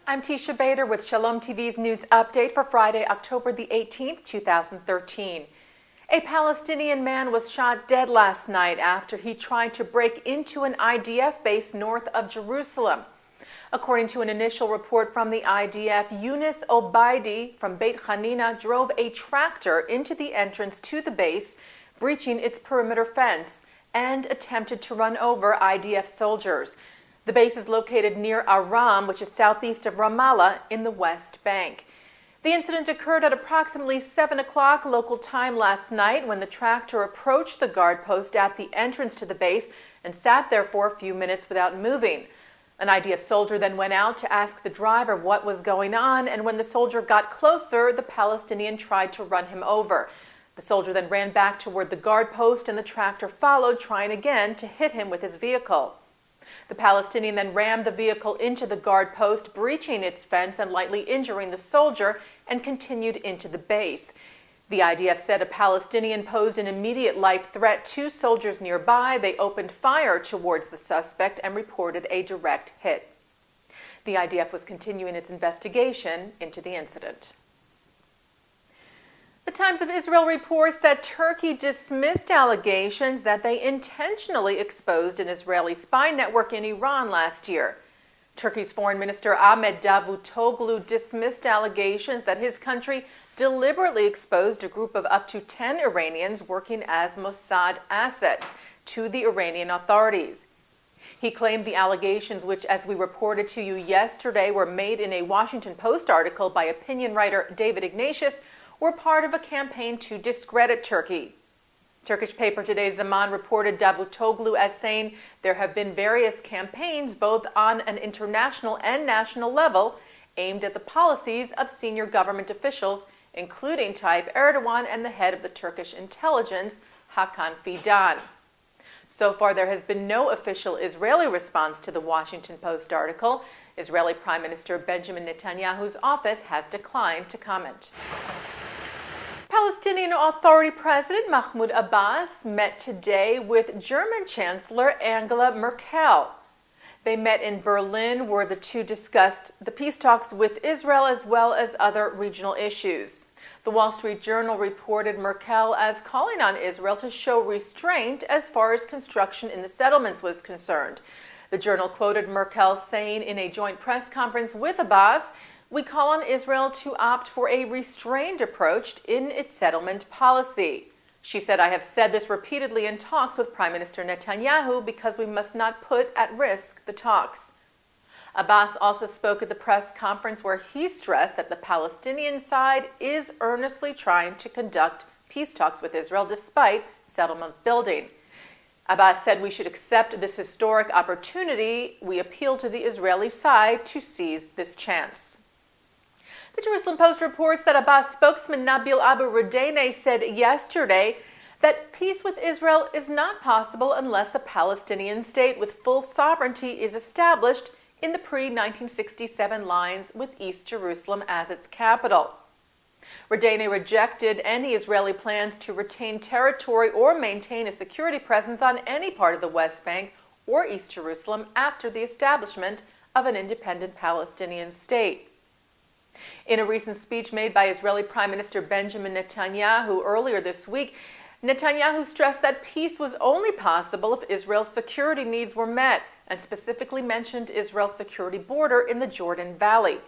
I'm Teisha Bader with Shalom TV's news update for Friday, October the 18th, 2013. A Palestinian man was shot dead last night after he tried to break into an IDF base north of Jerusalem. According to an initial report from the IDF, Yunus Obaidi from Beit Hanina drove a tractor into the entrance to the base, breaching its perimeter fence, and attempted to run over IDF soldiers. The base is located near Aram, which is southeast of Ramallah in the West Bank. The incident occurred at approximately 7 o'clock local time last night when the tractor approached the guard post at the entrance to the base and sat there for a few minutes without moving. An IDF soldier then went out to ask the driver what was going on, and when the soldier got closer, the Palestinian tried to run him over. The soldier then ran back toward the guard post and the tractor followed, trying again to hit him with his vehicle. The Palestinian then rammed the vehicle into the guard post, breaching its fence and lightly injuring the soldier, and continued into the base. The IDF said a Palestinian posed an immediate life threat to soldiers nearby. They opened fire towards the suspect and reported a direct hit. The IDF was continuing its investigation into the incident. The Times of Israel reports that Turkey dismissed allegations that they intentionally exposed an Israeli spy network in Iran last year. Turkey's Foreign Minister Ahmet Davutoglu dismissed allegations that his country deliberately exposed a group of up to 10 Iranians working as Mossad assets to the Iranian authorities. He claimed the allegations, which, as we reported to you yesterday, were made in a Washington Post article by opinion writer David Ignatius, were part of a campaign to discredit Turkey. Turkish paper Today Zaman reported Davutoglu as saying there have been various campaigns both on an international and national level aimed at the policies of senior government officials, including Tayyip Erdogan and the head of the Turkish intelligence, Hakan Fidan. So far, there has been no official Israeli response to the Washington Post article. Israeli Prime Minister Benjamin Netanyahu's office has declined to comment. Palestinian Authority President Mahmoud Abbas met today with German Chancellor Angela Merkel. They met in Berlin, where the two discussed the peace talks with Israel as well as other regional issues. The Wall Street Journal reported Merkel as calling on Israel to show restraint as far as construction in the settlements was concerned. The journal quoted Merkel saying in a joint press conference with Abbas, "We call on Israel to opt for a restrained approach in its settlement policy." She said, "I have said this repeatedly in talks with Prime Minister Netanyahu because we must not put at risk the talks." Abbas also spoke at the press conference where he stressed that the Palestinian side is earnestly trying to conduct peace talks with Israel despite settlement building. Abbas said we should accept this historic opportunity. We appeal to the Israeli side to seize this chance. The Jerusalem Post reports that Abbas spokesman Nabil Abu Radine said yesterday that peace with Israel is not possible unless a Palestinian state with full sovereignty is established in the pre-1967 lines with East Jerusalem as its capital. Radine rejected any Israeli plans to retain territory or maintain a security presence on any part of the West Bank or East Jerusalem after the establishment of an independent Palestinian state. In a recent speech made by Israeli Prime Minister Benjamin Netanyahu earlier this week, Netanyahu stressed that peace was only possible if Israel's security needs were met, and specifically mentioned Israel's security border in the Jordan Valley.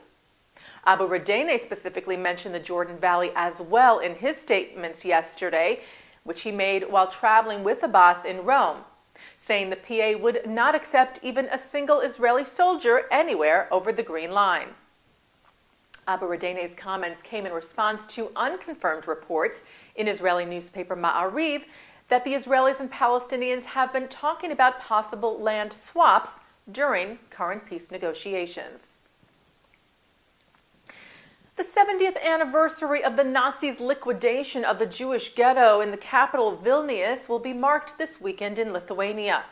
Abu Radine specifically mentioned the Jordan Valley as well in his statements yesterday, which he made while traveling with Abbas in Rome, saying the PA would not accept even a single Israeli soldier anywhere over the Green Line. Abu Radine's comments came in response to unconfirmed reports in Israeli newspaper Ma'ariv that the Israelis and Palestinians have been talking about possible land swaps during current peace negotiations. The 70th anniversary of the Nazis' liquidation of the Jewish ghetto in the capital Vilnius will be marked this weekend in Lithuania.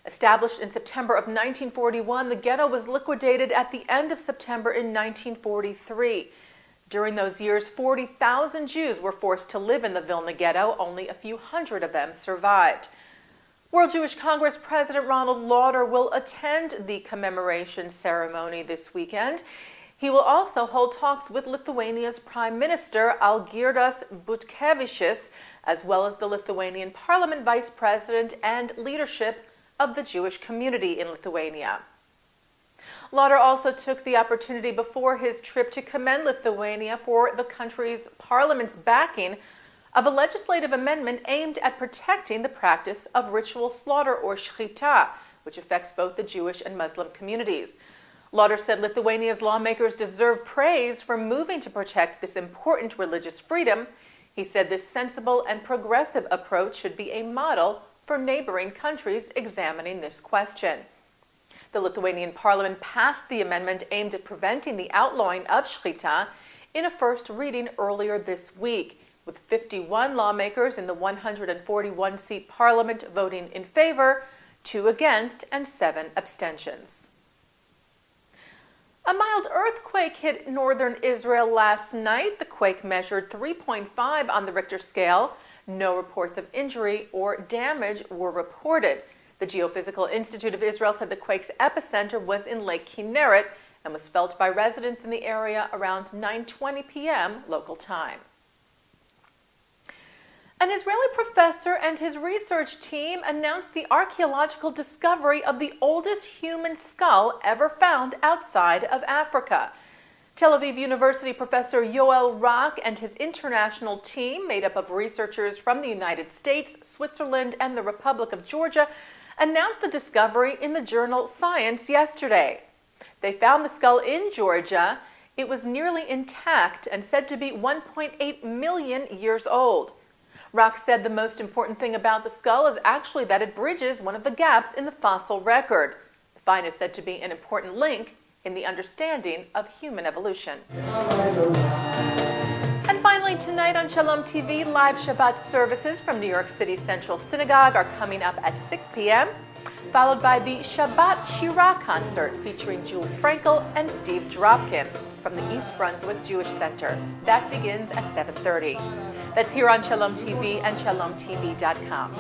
Established in September of 1941, the ghetto was liquidated at the end of September in 1943. During those years, 40,000 Jews were forced to live in the Vilna ghetto. Only a few hundred of them survived. World Jewish Congress President Ronald Lauder will attend the commemoration ceremony this weekend. He will also hold talks with Lithuania's Prime Minister Algirdas Butkevičius, as well as the Lithuanian Parliament Vice President and leadership of the Jewish community in Lithuania. Lauder also took the opportunity before his trip to commend Lithuania for the country's parliament's backing of a legislative amendment aimed at protecting the practice of ritual slaughter, or shechita, which affects both the Jewish and Muslim communities. Lauder said Lithuania's lawmakers deserve praise for moving to protect this important religious freedom. He said this sensible and progressive approach should be a model for neighboring countries examining this question. The Lithuanian parliament passed the amendment aimed at preventing the outlawing of shechita in a first reading earlier this week, with 51 lawmakers in the 141-seat parliament voting in favor, 2 against, and 7 abstentions. A mild earthquake hit northern Israel last night. The quake measured 3.5 on the Richter scale. No reports of injury or damage were reported. The Geophysical Institute of Israel said the quake's epicenter was in Lake Kinneret and was felt by residents in the area around 9:20 p.m. local time. An Israeli professor and his research team announced the archaeological discovery of the oldest human skull ever found outside of Africa. Tel Aviv University professor Yoel Rak and his international team, made up of researchers from the United States, Switzerland, and the Republic of Georgia, announced the discovery in the journal Science yesterday. They found the skull in Georgia. It was nearly intact and said to be 1.8 million years old. Rak said the most important thing about the skull is actually that it bridges one of the gaps in the fossil record. The find is said to be an important link in the understanding of human evolution. And finally, tonight on Shalom TV, live Shabbat services from New York City Central Synagogue are coming up at 6 p.m., followed by the Shabbat Shirah concert featuring Jules Frankel and Steve Dropkin from the East Brunswick Jewish Center. That begins at 7:30. That's here on Shalom TV and ShalomTV.com.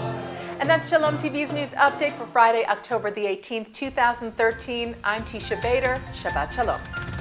And that's Shalom TV's news update for Friday, October the 18th, 2013. I'm Teisha Bader. Shabbat Shalom.